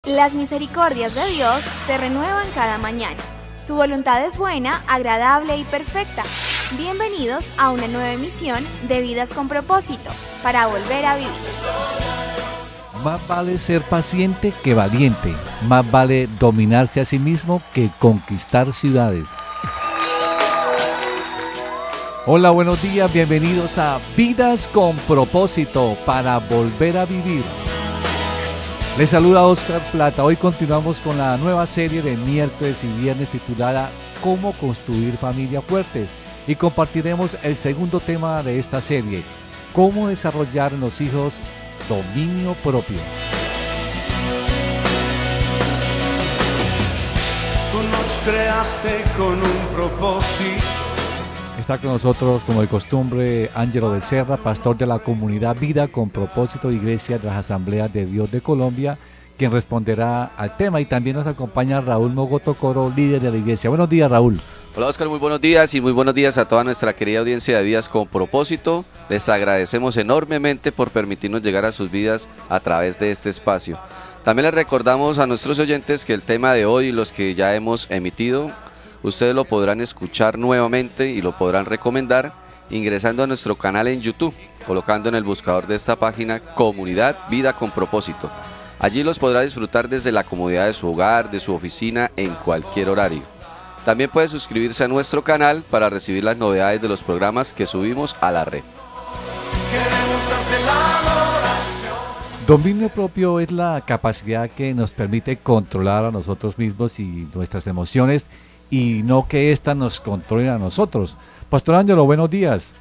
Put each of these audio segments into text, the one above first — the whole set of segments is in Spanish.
Las misericordias de Dios se renuevan cada mañana. Su voluntad es buena, agradable y perfecta. Bienvenidos a una nueva emisión de Vidas con Propósito, para volver a vivir. Más vale ser paciente que valiente. Más vale dominarse a sí mismo que conquistar ciudades. Hola, buenos días, bienvenidos a Vidas con Propósito, para volver a vivir. Les saluda Oscar Plata. Hoy continuamos con la nueva serie de miércoles y viernes titulada Cómo construir familias fuertes, y compartiremos el segundo tema de esta serie: cómo desarrollar en los hijos dominio propio. Tú nos creaste con un propósito. Está con nosotros, como de costumbre, Ángelo Becerra, pastor de la comunidad Vida con Propósito, Iglesia de las Asambleas de Dios de Colombia, quien responderá al tema. Y también nos acompaña Raúl Mogotocoro, líder de la iglesia. Buenos días, Raúl. Hola, Oscar, muy buenos días, y muy buenos días a toda nuestra querida audiencia de Vidas con Propósito. Les agradecemos enormemente por permitirnos llegar a sus vidas a través de este espacio. También les recordamos a nuestros oyentes que el tema de hoy y los que ya hemos emitido, ustedes lo podrán escuchar nuevamente y lo podrán recomendar ingresando a nuestro canal en YouTube, colocando en el buscador de esta página Comunidad Vida con Propósito. Allí los podrá disfrutar desde la comodidad de su hogar, de su oficina, en cualquier horario. También puede suscribirse a nuestro canal para recibir las novedades de los programas que subimos a la red. Dominio propio es la capacidad que nos permite controlar a nosotros mismos y nuestras emociones, y no que éstas nos controlen a nosotros. Pastor Ángelo, buenos días.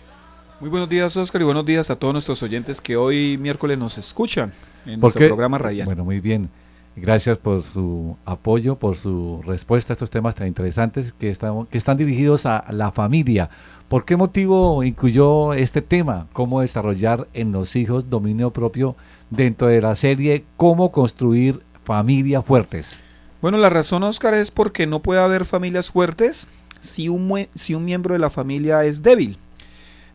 Muy buenos días, Oscar, y buenos días a todos nuestros oyentes que hoy miércoles nos escuchan en nuestro programa Radial. Bueno, muy bien. Gracias por su apoyo, por su respuesta a estos temas tan interesantes que están dirigidos a la familia. ¿Por qué motivo incluyó este tema, cómo desarrollar en los hijos dominio propio, dentro de la serie Cómo construir familias fuertes? Bueno, la razón, Oscar, es porque no puede haber familias fuertes si un miembro de la familia es débil.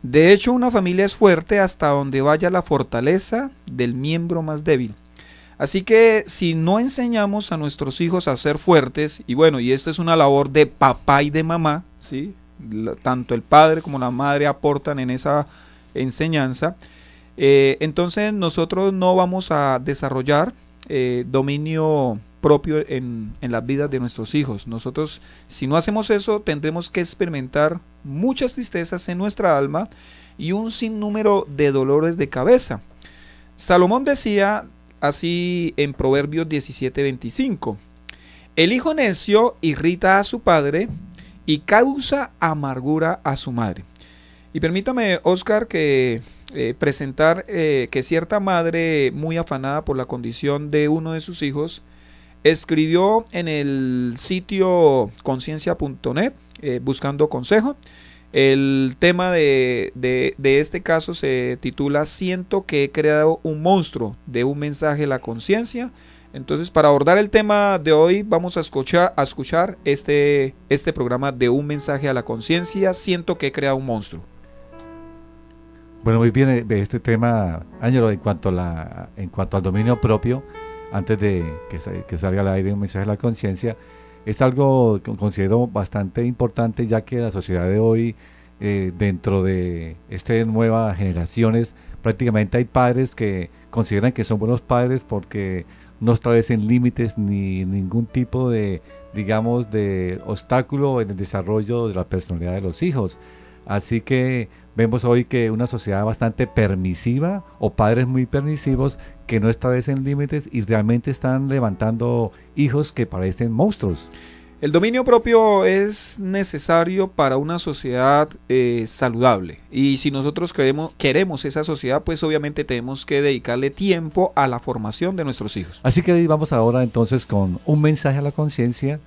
De hecho, una familia es fuerte hasta donde vaya la fortaleza del miembro más débil. Así que si no enseñamos a nuestros hijos a ser fuertes, y bueno, y esto es una labor de papá y de mamá, ¿sí? Tanto el padre como la madre aportan en esa enseñanza, entonces nosotros no vamos a desarrollar dominio propio en las vidas de nuestros hijos. Nosotros, si no hacemos eso, tendremos que experimentar muchas tristezas en nuestra alma y un sinnúmero de dolores de cabeza. Salomón decía así en Proverbios 17:25: el hijo necio irrita a su padre y causa amargura a su madre. Y permítame, Oscar, que presentar que cierta madre, muy afanada por la condición de uno de sus hijos, escribió en el sitio conciencia.net buscando consejo. El tema de este caso se titula "Siento que he creado un monstruo", de un mensaje a la conciencia. Entonces, para abordar el tema de hoy, vamos a escuchar este programa de un mensaje a la conciencia, "Siento que he creado un monstruo". Bueno, muy bien, de este tema, Ángelo, en cuanto al dominio propio, antes de que salga al aire un mensaje a la conciencia, es algo que considero bastante importante, ya que la sociedad de hoy, dentro de estas nuevas generaciones, prácticamente hay padres que consideran que son buenos padres porque no establecen límites ni ningún tipo de, digamos, de obstáculo en el desarrollo de la personalidad de los hijos. Así que vemos hoy que una sociedad bastante permisiva, o padres muy permisivos, que no establecen límites y realmente están levantando hijos que parecen monstruos. El dominio propio es necesario para una sociedad saludable, y si nosotros queremos esa sociedad, pues obviamente tenemos que dedicarle tiempo a la formación de nuestros hijos. Así que vamos ahora entonces con un mensaje a la conciencia.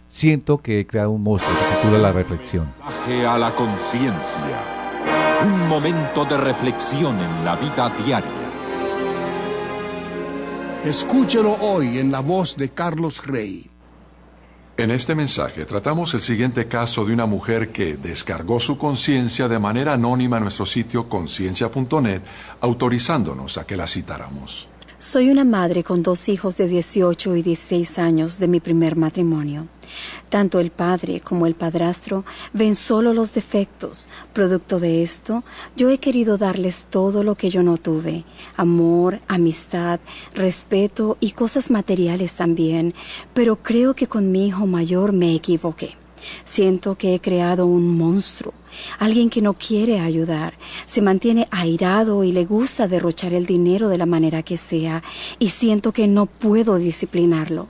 Siento que he creado un monstruo, que titula la reflexión. Mensaje a la conciencia. Un momento de reflexión en la vida diaria. Escúchelo hoy en la voz de Carlos Rey. En este mensaje tratamos el siguiente caso de una mujer que descargó su conciencia de manera anónima en nuestro sitio conciencia.net, autorizándonos a que la citáramos. Soy una madre con 2 hijos de 18 y 16 años de mi primer matrimonio. Tanto el padre como el padrastro ven solo los defectos. Producto de esto, yo he querido darles todo lo que yo no tuve: amor, amistad, respeto y cosas materiales también, pero creo que con mi hijo mayor me equivoqué. Siento que he creado un monstruo, alguien que no quiere ayudar, se mantiene airado y le gusta derrochar el dinero de la manera que sea, y siento que no puedo disciplinarlo.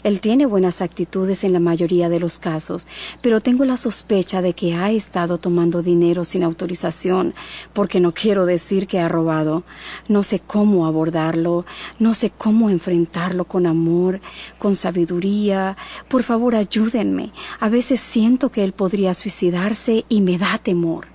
Él tiene buenas actitudes en la mayoría de los casos, pero tengo la sospecha de que ha estado tomando dinero sin autorización, porque no quiero decir que ha robado. No sé cómo abordarlo, no sé cómo enfrentarlo con amor, con sabiduría. Por favor, ayúdenme. A veces siento que él podría suicidarse y me da temor.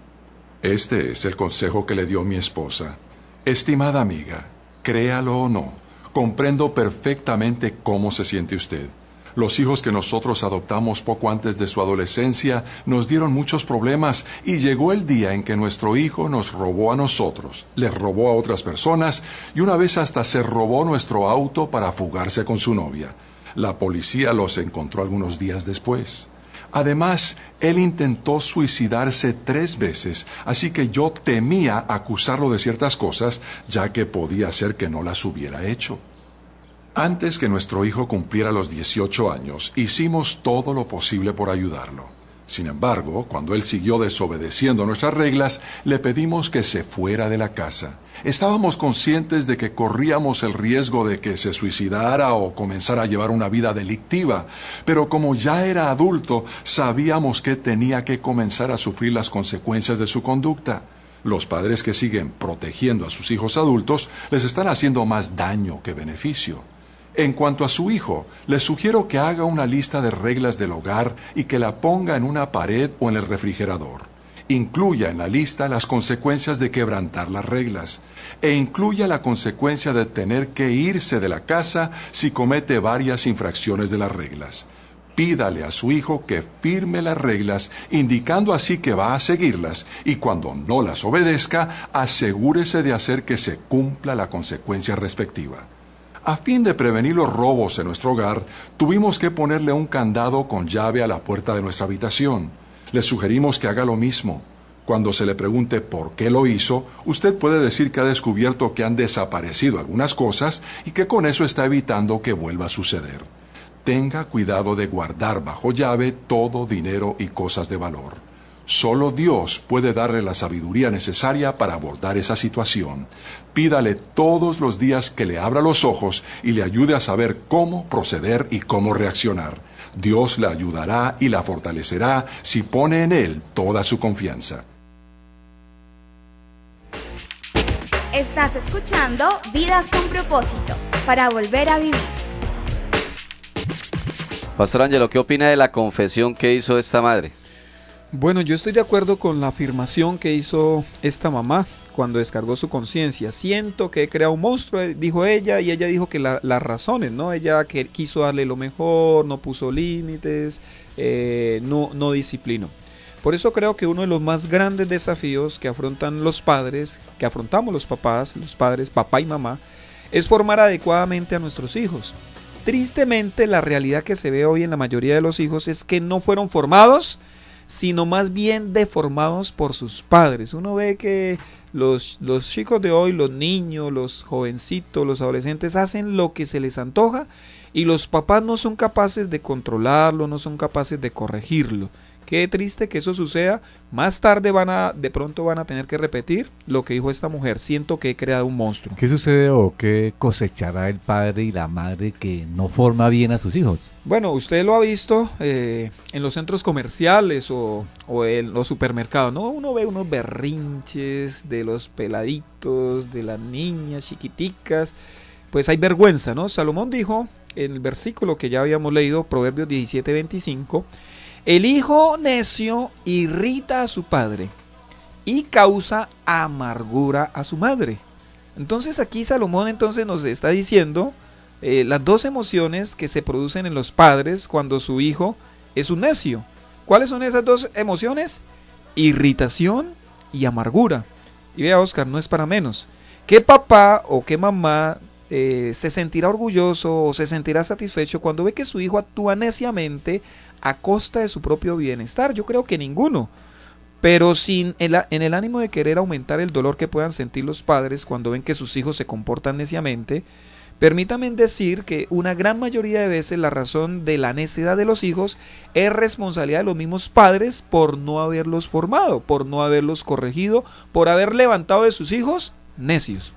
Este es el consejo que le dio mi esposa. Estimada amiga, créalo o no, comprendo perfectamente cómo se siente usted. Los hijos que nosotros adoptamos poco antes de su adolescencia nos dieron muchos problemas y llegó el día en que nuestro hijo nos robó a nosotros, les robó a otras personas y una vez hasta se robó nuestro auto para fugarse con su novia. La policía los encontró algunos días después. Además, él intentó suicidarse 3 veces, así que yo temía acusarlo de ciertas cosas, ya que podía ser que no las hubiera hecho. Antes que nuestro hijo cumpliera los 18 años, hicimos todo lo posible por ayudarlo. Sin embargo, cuando él siguió desobedeciendo nuestras reglas, le pedimos que se fuera de la casa. Estábamos conscientes de que corríamos el riesgo de que se suicidara o comenzara a llevar una vida delictiva, pero como ya era adulto, sabíamos que tenía que comenzar a sufrir las consecuencias de su conducta. Los padres que siguen protegiendo a sus hijos adultos les están haciendo más daño que beneficio. En cuanto a su hijo, le sugiero que haga una lista de reglas del hogar y que la ponga en una pared o en el refrigerador. Incluya en la lista las consecuencias de quebrantar las reglas e incluya la consecuencia de tener que irse de la casa si comete varias infracciones de las reglas. Pídale a su hijo que firme las reglas, indicando así que va a seguirlas, y cuando no las obedezca, asegúrese de hacer que se cumpla la consecuencia respectiva. A fin de prevenir los robos en nuestro hogar, tuvimos que ponerle un candado con llave a la puerta de nuestra habitación. Le sugerimos que haga lo mismo. Cuando se le pregunte por qué lo hizo, usted puede decir que ha descubierto que han desaparecido algunas cosas y que con eso está evitando que vuelva a suceder. Tenga cuidado de guardar bajo llave todo dinero y cosas de valor. Solo Dios puede darle la sabiduría necesaria para abordar esa situación. Pídale todos los días que le abra los ojos y le ayude a saber cómo proceder y cómo reaccionar. Dios la ayudará y la fortalecerá si pone en Él toda su confianza. Estás escuchando Vidas con Propósito, para volver a vivir. Pastor Ángelo, ¿qué opina de la confesión que hizo esta madre? Bueno, yo estoy de acuerdo con la afirmación que hizo esta mamá cuando descargó su conciencia. Siento que he creado un monstruo, dijo ella, y ella dijo que las razones, ¿no? Ella que quiso darle lo mejor, no puso límites, no disciplinó. Por eso creo que uno de los más grandes desafíos que afrontan los padres, que afrontamos los padres, papá y mamá, es formar adecuadamente a nuestros hijos. Tristemente, la realidad que se ve hoy en la mayoría de los hijos es que no fueron formados, sino más bien deformados por sus padres. Uno ve que los chicos de hoy, los niños, los jovencitos, los adolescentes hacen lo que se les antoja y los papás no son capaces de controlarlo, no son capaces de corregirlo. Qué triste que eso suceda. Más tarde de pronto van a tener que repetir lo que dijo esta mujer. Siento que he creado un monstruo. ¿Qué sucede o qué cosechará el padre y la madre que no forma bien a sus hijos? Bueno, usted lo ha visto en los centros comerciales o en los supermercados, ¿no? Uno ve unos berrinches de los peladitos, de las niñas chiquiticas. Pues hay vergüenza, ¿no? Salomón dijo en el versículo que ya habíamos leído, Proverbios 17:25, el hijo necio irrita a su padre y causa amargura a su madre. Entonces aquí Salomón nos está diciendo las dos emociones que se producen en los padres cuando su hijo es un necio. ¿Cuáles son esas dos emociones? Irritación y amargura. Y vea, Oscar, no es para menos. ¿Qué papá o qué mamá se sentirá orgulloso o se sentirá satisfecho cuando ve que su hijo actúa neciamente a costa de su propio bienestar? Yo creo que ninguno. Pero en el ánimo de querer aumentar el dolor que puedan sentir los padres cuando ven que sus hijos se comportan neciamente, permítanme decir que una gran mayoría de veces la razón de la necedad de los hijos es responsabilidad de los mismos padres por no haberlos formado, por no haberlos corregido, por haber levantado de sus hijos necios.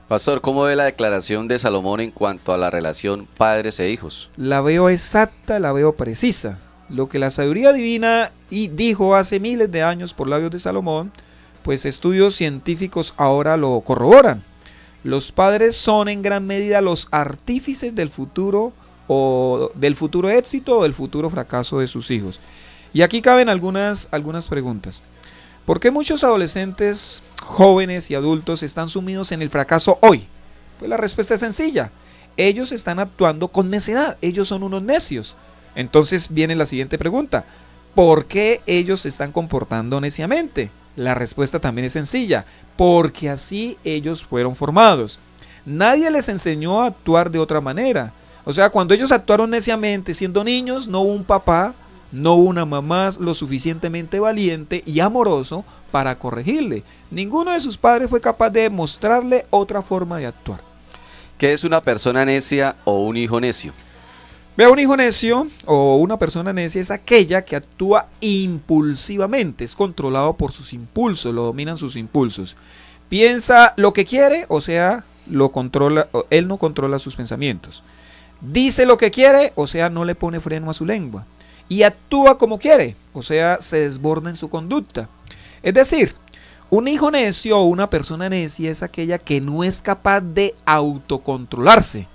Pastor, ¿cómo ve la declaración de Salomón en cuanto a la relación padres e hijos? La veo exacta, la veo precisa. Lo que la sabiduría divina dijo hace miles de años por labios de Salomón, pues estudios científicos ahora lo corroboran. Los padres son en gran medida los artífices del futuro o del futuro éxito o del futuro fracaso de sus hijos. Y aquí caben algunas preguntas. ¿Por qué muchos adolescentes, jóvenes y adultos están sumidos en el fracaso hoy? Pues la respuesta es sencilla. Ellos están actuando con necedad. Ellos son unos necios. Entonces viene la siguiente pregunta. ¿Por qué ellos se están comportando neciamente? La respuesta también es sencilla, porque así ellos fueron formados. Nadie les enseñó a actuar de otra manera. O sea, cuando ellos actuaron neciamente siendo niños, no hubo un papá, no hubo una mamá lo suficientemente valiente y amoroso para corregirle. Ninguno de sus padres fue capaz de mostrarle otra forma de actuar. ¿Qué es una persona necia o un hijo necio? Vea, un hijo necio o una persona necia es aquella que actúa impulsivamente, es controlado por sus impulsos, lo dominan sus impulsos. Piensa lo que quiere, o sea, él no controla sus pensamientos. Dice lo que quiere, o sea, no le pone freno a su lengua. Y actúa como quiere, o sea, se desborda en su conducta. Es decir, un hijo necio o una persona necia es aquella que no es capaz de autocontrolarse.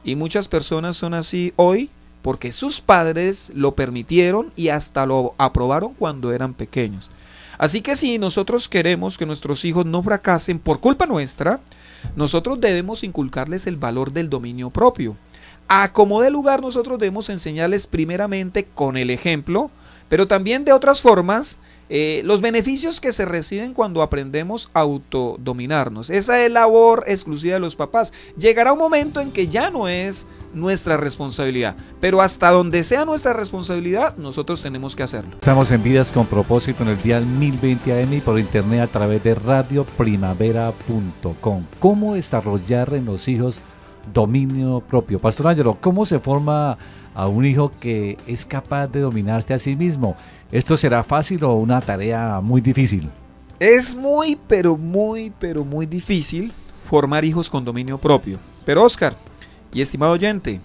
Y muchas personas son así hoy porque sus padres lo permitieron y hasta lo aprobaron cuando eran pequeños. Así que si nosotros queremos que nuestros hijos no fracasen por culpa nuestra, nosotros debemos inculcarles el valor del dominio propio. A como dé lugar, nosotros debemos enseñarles primeramente con el ejemplo, pero también de otras formas, los beneficios que se reciben cuando aprendemos a autodominarnos. Esa es labor exclusiva de los papás. Llegará un momento en que ya no es nuestra responsabilidad, pero hasta donde sea nuestra responsabilidad, nosotros tenemos que hacerlo. Estamos en Vidas con Propósito en el dial 1020 AM y por internet a través de radioprimavera.com. ¿Cómo desarrollar en los hijos dominio propio? Pastor Ángelo, ¿cómo se forma a un hijo que es capaz de dominarse a sí mismo? ¿Esto será fácil o una tarea muy difícil? Es muy difícil formar hijos con dominio propio. Pero Oscar y estimado oyente,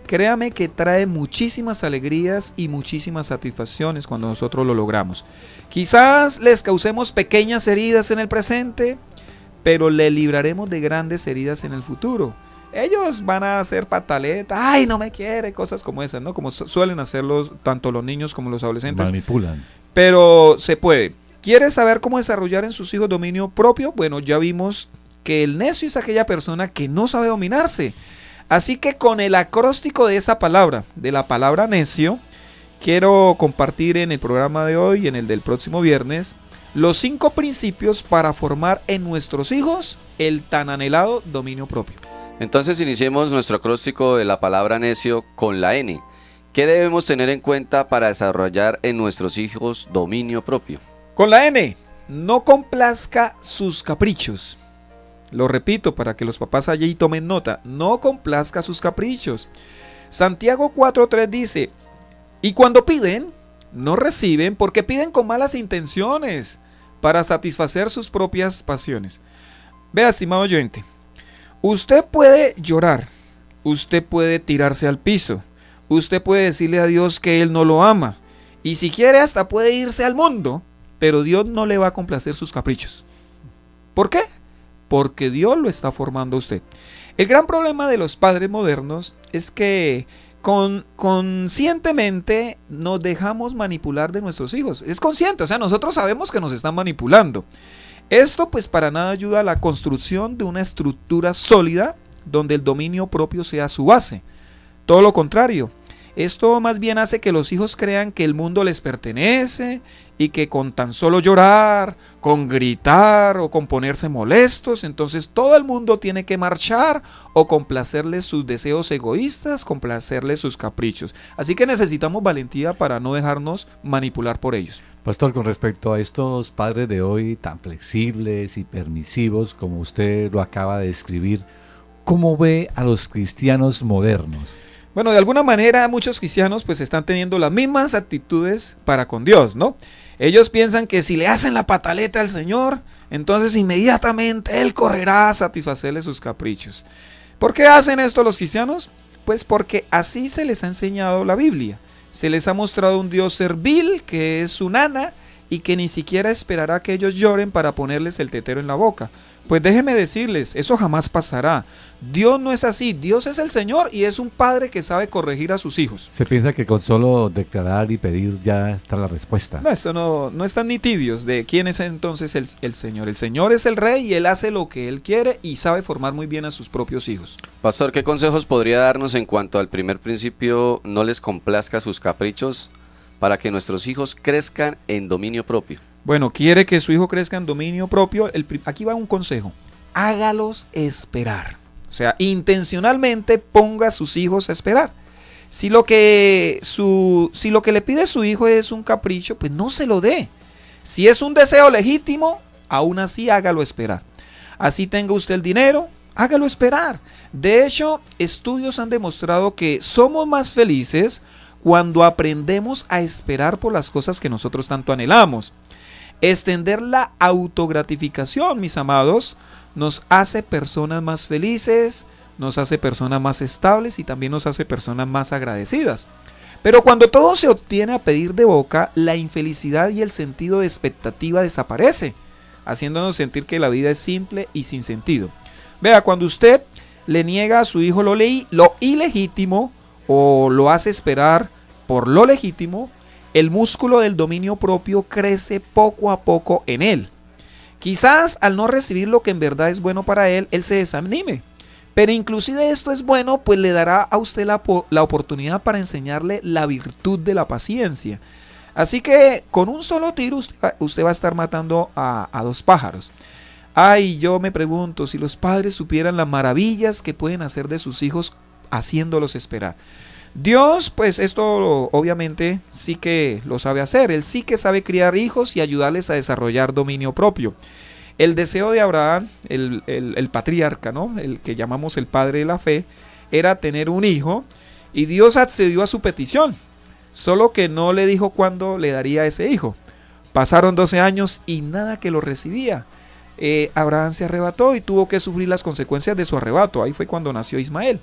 créame que trae muchísimas alegrías y muchísimas satisfacciones cuando nosotros lo logramos. Quizás les causemos pequeñas heridas en el presente, pero le libraremos de grandes heridas en el futuro. Ellos van a hacer pataletas, ay, no me quiere, cosas como esas, ¿no? Como suelen hacerlos tanto los niños como los adolescentes. Manipulan. Pero se puede. ¿Quieres saber cómo desarrollar en sus hijos dominio propio? Bueno, ya vimos que el necio es aquella persona que no sabe dominarse. Así que con el acróstico de esa palabra, de la palabra necio, quiero compartir en el programa de hoy y en el del próximo viernes los 5 principios para formar en nuestros hijos el tan anhelado dominio propio. Entonces iniciemos nuestro acróstico de la palabra necio con la N. ¿Qué debemos tener en cuenta para desarrollar en nuestros hijos dominio propio? Con la N, no complazca sus caprichos. Lo repito para que los papás allí tomen nota, no complazca sus caprichos. Santiago 4:3 dice, y cuando piden, no reciben porque piden con malas intenciones para satisfacer sus propias pasiones. Vea, estimado oyente, usted puede llorar, usted puede tirarse al piso, usted puede decirle a Dios que Él no lo ama, y si quiere hasta puede irse al mundo, pero Dios no le va a complacer sus caprichos. ¿Por qué? Porque Dios lo está formando a usted. El gran problema de los padres modernos es que conscientemente nos dejamos manipular de nuestros hijos. Es consciente, o sea, nosotros sabemos que nos están manipulando. Esto pues para nada ayuda a la construcción de una estructura sólida donde el dominio propio sea su base. Todo lo contrario, Esto más bien hace que los hijos crean que el mundo les pertenece y que con tan solo llorar, con gritar o con ponerse molestos, entonces todo el mundo tiene que marchar o complacerles sus deseos egoístas, complacerles sus caprichos. Así que necesitamos valentía para no dejarnos manipular por ellos. Pastor, con respecto a estos padres de hoy tan flexibles y permisivos, como usted lo acaba de describir, ¿cómo ve a los cristianos modernos? Bueno, de alguna manera muchos cristianos pues están teniendo las mismas actitudes para con Dios, ¿no? Ellos piensan que si le hacen la pataleta al Señor, entonces inmediatamente Él correrá a satisfacerle sus caprichos. ¿Por qué hacen esto los cristianos? Pues porque así se les ha enseñado la Biblia. Se les ha mostrado un Dios servil que es un nana y que ni siquiera esperará que ellos lloren para ponerles el tetero en la boca. Pues déjenme decirles, eso jamás pasará. Dios no es así, Dios es el Señor y es un padre que sabe corregir a sus hijos. Se piensa que con solo declarar y pedir ya está la respuesta. No, esto no están ni tibios de quién es entonces el Señor. El Señor es el Rey y Él hace lo que Él quiere y sabe formar muy bien a sus propios hijos. Pastor, ¿qué consejos podría darnos en cuanto al primer principio, no les complazca sus caprichos, para que nuestros hijos crezcan en dominio propio? Bueno, quiere que su hijo crezca en dominio propio. Aquí va un consejo. Hágalos esperar. O sea, intencionalmente ponga a sus hijos a esperar. Si lo que le pide su hijo es un capricho, pues no se lo dé. Si es un deseo legítimo, aún así hágalo esperar. Así tenga usted el dinero, hágalo esperar. De hecho, estudios han demostrado que somos más felices cuando aprendemos a esperar por las cosas que nosotros tanto anhelamos. Extender la autogratificación, mis amados, nos hace personas más felices, nos hace personas más estables y también nos hace personas más agradecidas. Pero cuando todo se obtiene a pedir de boca, la infelicidad y el sentido de expectativa desaparece, haciéndonos sentir que la vida es simple y sin sentido. Vea, cuando usted le niega a su hijo lo ilegítimo o lo hace esperar por lo legítimo, el músculo del dominio propio crece poco a poco en él. Quizás al no recibir lo que en verdad es bueno para él, él se desanime. Pero inclusive esto es bueno, pues le dará a usted la oportunidad para enseñarle la virtud de la paciencia. Así que con un solo tiro usted va a estar matando a dos pájaros. Ay, yo me pregunto si los padres supieran las maravillas que pueden hacer de sus hijos haciéndolos esperar. Dios, pues esto obviamente sí que lo sabe hacer. Él sí que sabe criar hijos y ayudarles a desarrollar dominio propio. El deseo de Abraham, el patriarca, ¿no? El que llamamos el padre de la fe, era tener un hijo y Dios accedió a su petición. Solo que no le dijo cuándo le daría ese hijo. Pasaron 12 años y nada que lo recibía. Abraham se arrebató y tuvo que sufrir las consecuencias de su arrebato. Ahí fue cuando nació Ismael.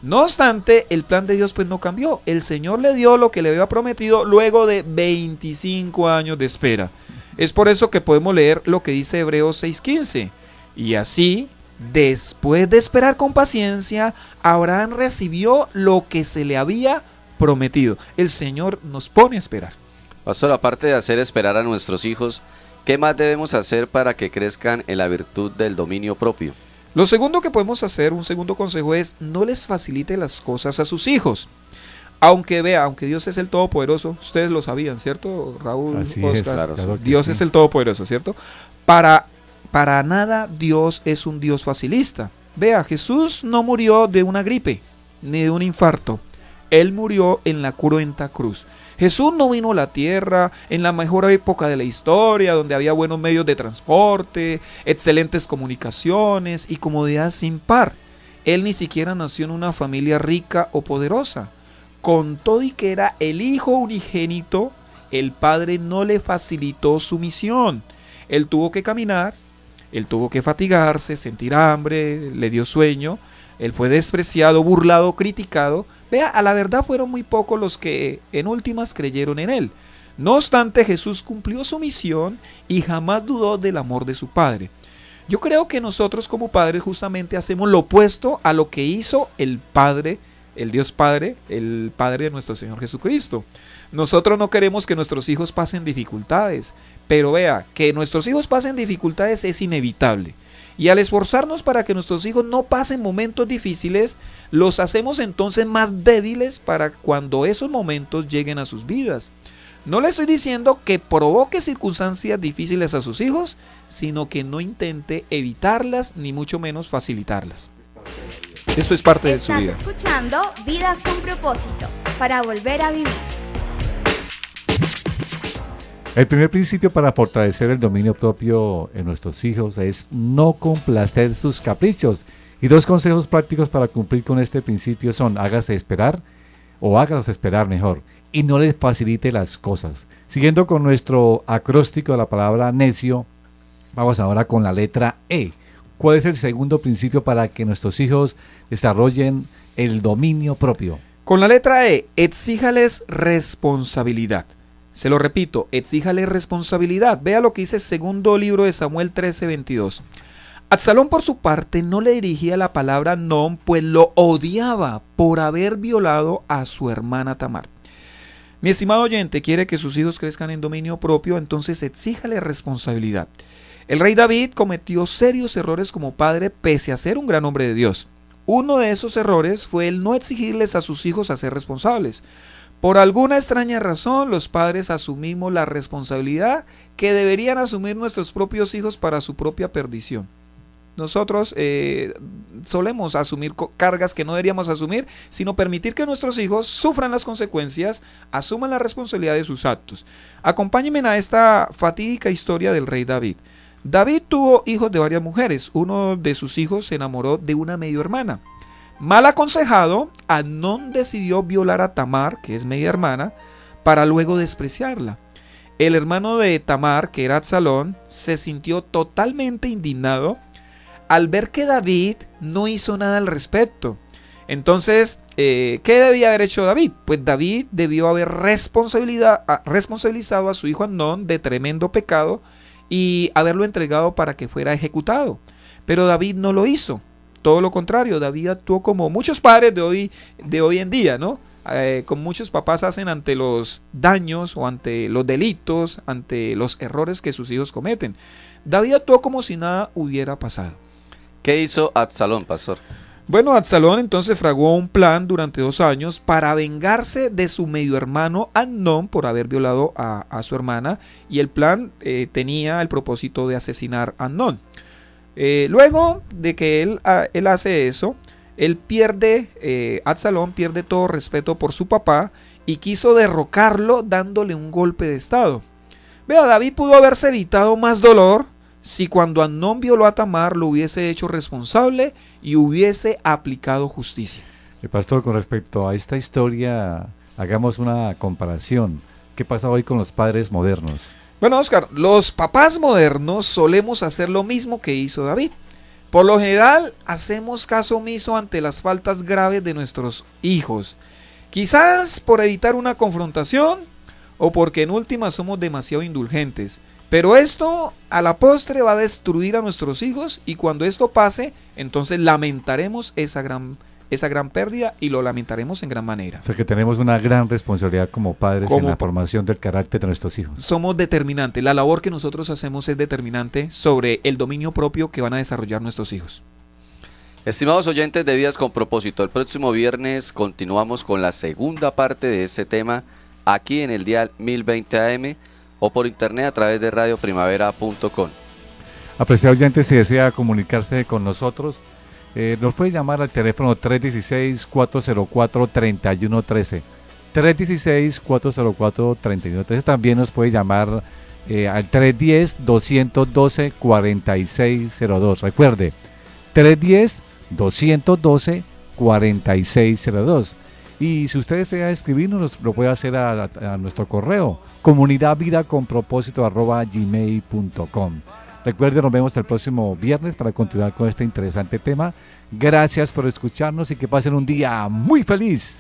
No obstante, el plan de Dios pues no cambió. El Señor le dio lo que le había prometido luego de 25 años de espera. Es por eso que podemos leer lo que dice Hebreos 6:15. Y así, después de esperar con paciencia, Abraham recibió lo que se le había prometido. El Señor nos pone a esperar. Pastor, aparte de hacer esperar a nuestros hijos, ¿qué más debemos hacer para que crezcan en la virtud del dominio propio? Lo segundo que podemos hacer, un segundo consejo, es no les facilite las cosas a sus hijos. Aunque Dios es el Todopoderoso, ustedes lo sabían, ¿cierto, Raúl? Así Oscar? es, claro Dios sí. es el Todopoderoso, ¿cierto? Para nada Dios es un Dios facilista. Vea, Jesús no murió de una gripe, ni de un infarto. Él murió en la cruenta cruz. Jesús no vino a la tierra en la mejor época de la historia, donde había buenos medios de transporte, excelentes comunicaciones y comodidad sin par. Él ni siquiera nació en una familia rica o poderosa. Con todo y que era el hijo unigénito, el Padre no le facilitó su misión. Él tuvo que caminar, él tuvo que fatigarse, sentir hambre, le dio sueño. Él fue despreciado, burlado, criticado. Vea, a la verdad fueron muy pocos los que en últimas creyeron en él. No obstante, Jesús cumplió su misión y jamás dudó del amor de su Padre. Yo creo que nosotros como padres justamente hacemos lo opuesto a lo que hizo el Padre, el Dios Padre, el Padre de nuestro Señor Jesucristo. Nosotros no queremos que nuestros hijos pasen dificultades, pero vea, que nuestros hijos pasen dificultades es inevitable. Y al esforzarnos para que nuestros hijos no pasen momentos difíciles, los hacemos entonces más débiles para cuando esos momentos lleguen a sus vidas. No le estoy diciendo que provoque circunstancias difíciles a sus hijos, sino que no intente evitarlas ni mucho menos facilitarlas. Esto es parte de su vida. Estás escuchando Vidas con Propósito, para volver a vivir. El primer principio para fortalecer el dominio propio en nuestros hijos es no complacer sus caprichos. Y 2 consejos prácticos para cumplir con este principio son: hágase esperar o hágase esperar mejor, y no les facilite las cosas. Siguiendo con nuestro acróstico de la palabra necio, vamos ahora con la letra E. ¿Cuál es el segundo principio para que nuestros hijos desarrollen el dominio propio? Con la letra E, exíjales responsabilidad. Se lo repito, exíjales responsabilidad. Vea lo que dice el segundo libro de Samuel 13:22. Absalón, por su parte, no le dirigía la palabra Amnón, pues lo odiaba por haber violado a su hermana Tamar. Mi estimado oyente, quiere que sus hijos crezcan en dominio propio, entonces exíjale responsabilidad. El rey David cometió serios errores como padre, pese a ser un gran hombre de Dios. Uno de esos errores fue el no exigirles a sus hijos a ser responsables. Por alguna extraña razón, los padres asumimos la responsabilidad que deberían asumir nuestros propios hijos para su propia perdición. Nosotros solemos asumir cargas que no deberíamos asumir, sino permitir que nuestros hijos sufran las consecuencias, asuman la responsabilidad de sus actos. Acompáñenme a esta fatídica historia del rey David. David tuvo hijos de varias mujeres. Uno de sus hijos se enamoró de una medio hermana. Mal aconsejado, Amnón decidió violar a Tamar, que es media hermana, para luego despreciarla. El hermano de Tamar, que era Absalón, se sintió totalmente indignado al ver que David no hizo nada al respecto. Entonces, ¿qué debía haber hecho David? Pues David debió haber responsabilizado a su hijo Amnón de tremendo pecado y haberlo entregado para que fuera ejecutado. Pero David no lo hizo. Todo lo contrario, David actuó como muchos padres de hoy en día, ¿no? Como muchos papás hacen ante los daños o ante los delitos, ante los errores que sus hijos cometen. David actuó como si nada hubiera pasado. ¿Qué hizo Absalón, pastor? Bueno, Absalón entonces fraguó un plan durante 2 años para vengarse de su medio hermano Amnón por haber violado a su hermana, y el plan tenía el propósito de asesinar a Amnón. Luego de que él hace eso, Absalón pierde todo respeto por su papá y quiso derrocarlo dándole un golpe de estado. Vea, David pudo haberse evitado más dolor si cuando Amnón violó a Tamar lo hubiese hecho responsable y hubiese aplicado justicia. Pastor, con respecto a esta historia, hagamos una comparación. ¿Qué pasa hoy con los padres modernos? Bueno, Oscar, los papás modernos solemos hacer lo mismo que hizo David. Por lo general, hacemos caso omiso ante las faltas graves de nuestros hijos. Quizás por evitar una confrontación o porque en última somos demasiado indulgentes. Pero esto a la postre va a destruir a nuestros hijos, y cuando esto pase, entonces lamentaremos esa gran pérdida y lo lamentaremos en gran manera. O sea que tenemos una gran responsabilidad como padres en la formación del carácter de nuestros hijos. Somos determinantes. La labor que nosotros hacemos es determinante sobre el dominio propio que van a desarrollar nuestros hijos. Estimados oyentes de Vidas con Propósito, el próximo viernes continuamos con la segunda parte de este tema aquí en el dial 1020 AM o por internet a través de radioprimavera.com. Apreciado oyente, si desea comunicarse con nosotros, nos puede llamar al teléfono 316-404-3113. 316-404-3113. También nos puede llamar al 310-212-4602. Recuerde, 310-212-4602. Y si usted desea escribirnos, lo puede hacer a nuestro correo, comunidadvidaconpropósito@gmail.com. Recuerde, nos vemos el próximo viernes para continuar con este interesante tema. Gracias por escucharnos y que pasen un día muy feliz.